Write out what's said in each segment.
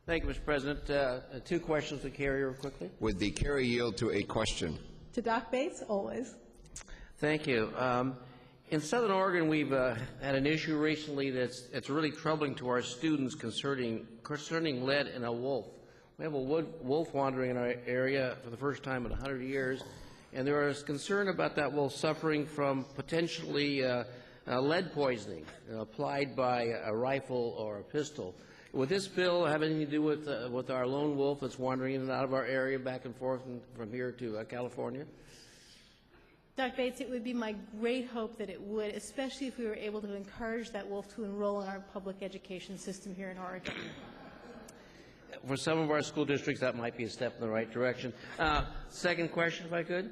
Thank you, Mr. President. Two questions to carrier quickly. Would the carrier yield to a question? To Doc Bates, always. Thank you. In Southern Oregon, we've had an issue recently that's really troubling to our students concerning lead in a wolf. We have a wolf wandering in our area for the first time in 100 years, and there is concern about that wolf suffering from potentially lead poisoning applied by a rifle or a pistol. Would this bill have anything to do with our lone wolf that's wandering in and out of our area back and forth from here to California? Dr. Bates, it would be my great hope that it would, especially if we were able to encourage that wolf to enroll in our public education system here in Oregon. For some of our school districts, that might be a step in the right direction. Second question, if I could.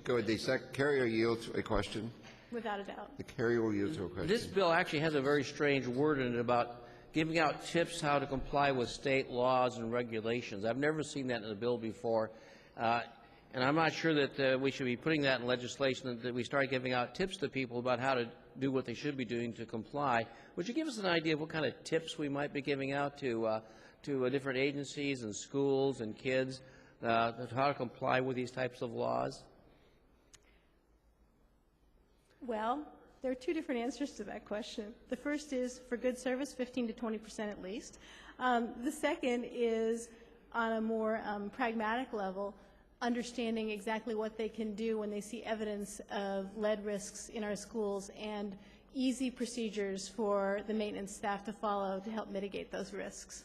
Would the carrier yield to a question? Without a doubt. The carrier will yield to a question. This bill actually has a very strange word in it about giving out tips how to comply with state laws and regulations. I've never seen that in a bill before. And I'm not sure that we should be putting that in legislation, that we start giving out tips to people about how to do what they should be doing to comply. Would you give us an idea of what kind of tips we might be giving out to different agencies and schools and kids how to comply with these types of laws? Well, there are two different answers to that question. The first is, for good service, 15 to 20% at least. The second is, on a more pragmatic level, understanding exactly what they can do when they see evidence of lead risks in our schools and easy procedures for the maintenance staff to follow to help mitigate those risks.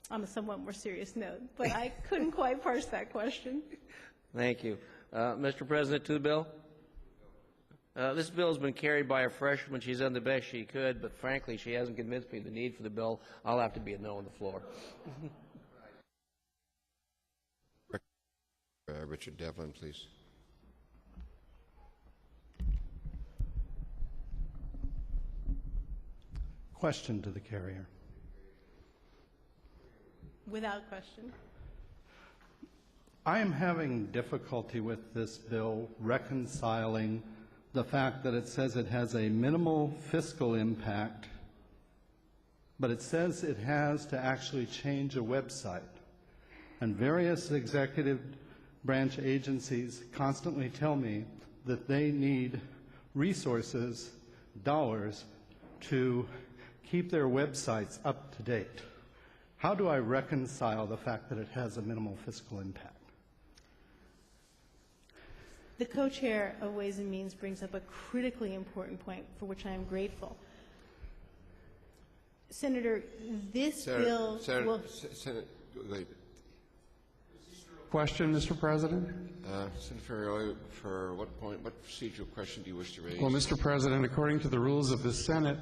On a somewhat more serious note, but I couldn't quite parse that question. Thank you. Mr. President, to the bill. This bill has been carried by a freshman. She's done the best she could, but frankly, she hasn't convinced me of the need for the bill. I'll have to be a no on the floor. Richard Devlin, please. Question to the carrier. Without question. I am having difficulty with this bill reconciling the fact that it says it has a minimal fiscal impact, but it says it has to actually change a website. And various executive branch agencies constantly tell me that they need resources, dollars, to keep their websites up to date. How do I reconcile the fact that it has a minimal fiscal impact? The co-chair of Ways and Means brings up a critically important point for which I am grateful. Senator, this bill will... Question, Mr. President? Senator, for what point, what procedural question do you wish to raise? Well, Mr. President, according to the rules of the Senate,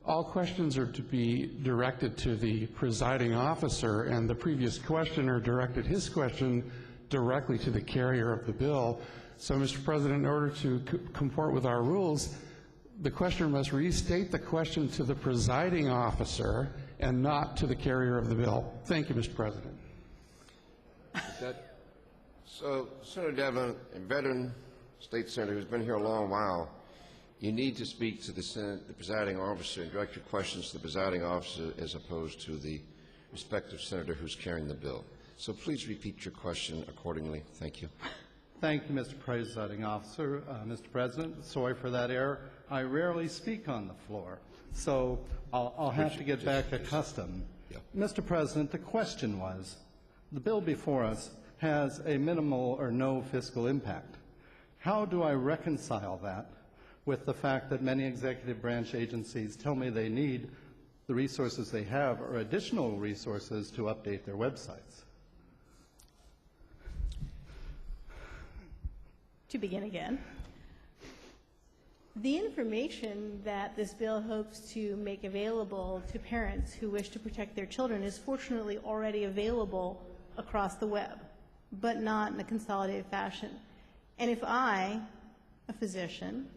all questions are to be directed to the presiding officer, and the previous questioner directed his question directly to the carrier of the bill. So, Mr. President, in order to comport with our rules, the questioner must restate the question to the presiding officer and not to the carrier of the bill. Thank you, Mr. President. So, Senator Devlin, a veteran state senator who's been here a long while, you need to speak to the Senate, the presiding officer, and direct your questions to the presiding officer as opposed to the respective senator who's carrying the bill. So please repeat your question accordingly. Thank you. Thank you, Mr. Presiding Officer. Mr. President, sorry for that error. I rarely speak on the floor, so I'll have to get back accustomed. Yeah. Mr. President, the question was, the bill before us has a minimal or no fiscal impact. How do I reconcile that with the fact that many executive branch agencies tell me they need the resources they have or additional resources to update their websites? To begin again, the information that this bill hopes to make available to parents who wish to protect their children is fortunately already available across the web, but not in a consolidated fashion. And if I, a physician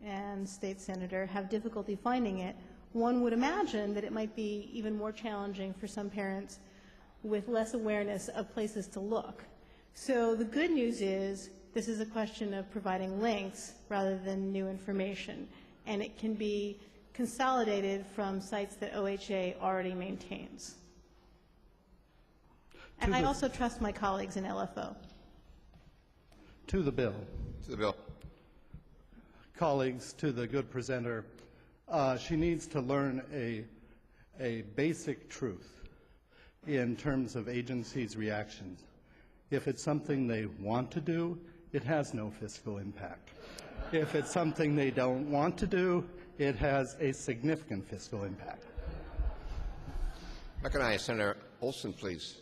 and state senator, have difficulty finding it, one would imagine that it might be even more challenging for some parents with less awareness of places to look. So the good news is this is a question of providing links rather than new information, and it can be consolidated from sites that OHA already maintains. And I also trust my colleagues in LFO. To the bill. To the bill. Colleagues, to the good presenter, she needs to learn a basic truth in terms of agencies' reactions. If it's something they want to do, it has no fiscal impact. If it's something they don't want to do, it has a significant fiscal impact. Recognize Senator Olson, please.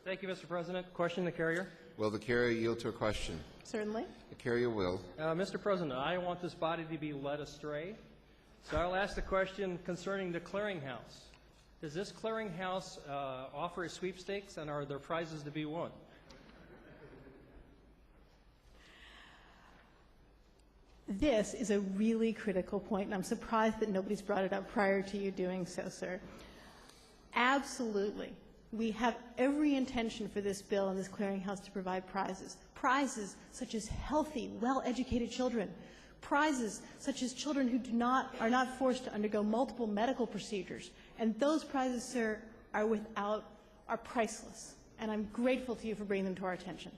Thank you, Mr. President. Question the carrier. Will the carrier yield to a question? Certainly. The carrier will. Mr. President, I don't want this body to be led astray, so I'll ask the question concerning the clearinghouse. Does this clearinghouse offer a sweepstakes, and are there prizes to be won? This is a really critical point, and I'm surprised that nobody's brought it up prior to you doing so, sir. Absolutely. We have every intention for this bill and this clearinghouse to provide prizes. Prizes such as healthy, well-educated children. Prizes such as children who are not forced to undergo multiple medical procedures. And those prizes, sir, are priceless. And I'm grateful to you for bringing them to our attention.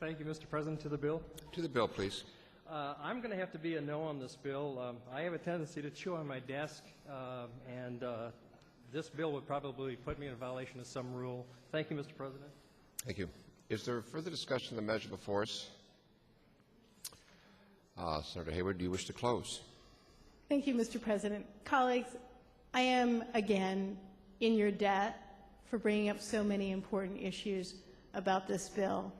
Thank you, Mr. President. To the bill. To the bill, please. I'm going to have to be a no on this bill. I have a tendency to chew on my desk, and this bill would probably put me in violation of some rule. Thank you, Mr. President. Thank you. Is there further discussion of the measure before us? Senator Hayward, do you wish to close? Thank you, Mr. President. Colleagues, I am, again, in your debt for bringing up so many important issues about this bill.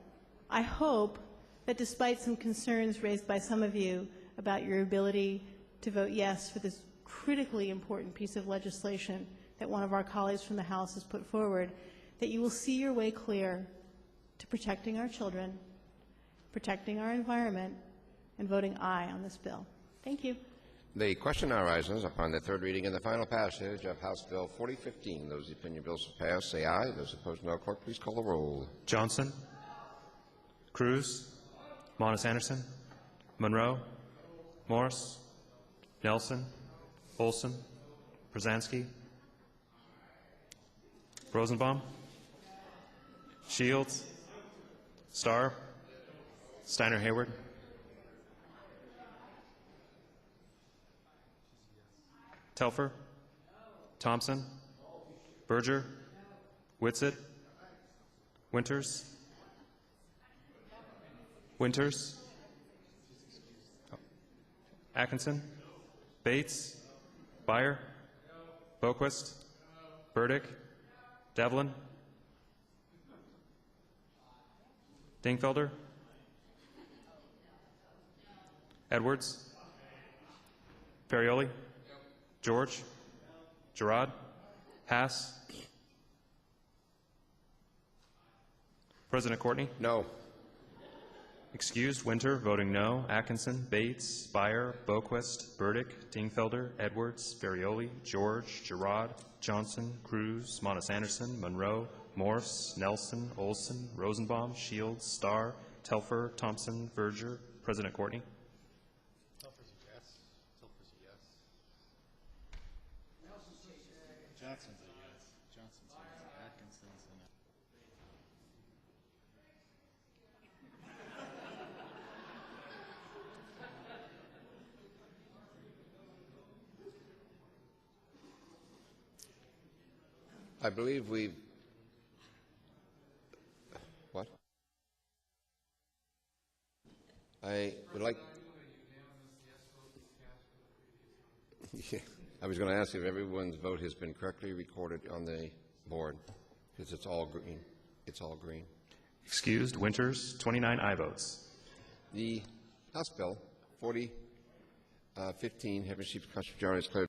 I hope that despite some concerns raised by some of you about your ability to vote yes for this critically important piece of legislation that one of our colleagues from the House has put forward, that you will see your way clear to protecting our children, protecting our environment, and voting aye on this bill. Thank you. The question now arises upon the third reading and the final passage of House Bill 4015. Those opinion bills will pass, say aye. Those opposed, no. Clerk, please call the roll. Johnson, Cruz, Monis Anderson, Monroe, Morse, Nelson, Olson, Brzezinski, Rosenbaum, Shields, Starr, Steiner Hayward, Telfer, Thompson, Berger, Whitsitt, Winters, Atkinson, Bates, Beyer, Boquist, Burdick, Devlin, Dingfelder, Edwards, Ferrioli, George, Gerard, Haas, President Courtney. No. Excused, Winter, voting no. Atkinson, Bates, Beyer, Boquist, Burdick, Dingfelder, Edwards, Ferrioli, George, Gerard, Johnson, Cruz, Monis Anderson, Monroe, Morse, Nelson, Olson, Rosenbaum, Shields, Starr, Telfer, Thompson, Berger, President Courtney. Telfer's a yes. Telfer's a yes. Johnson's a yes. Johnson's a yes. Atkinson's a no. I believe we've... What? I would like... Yeah, I was going to ask if everyone's vote has been correctly recorded on the board, because it's all green. It's all green. Excused, Winters, 29 aye votes. The House Bill 4015, having received a majority, is declared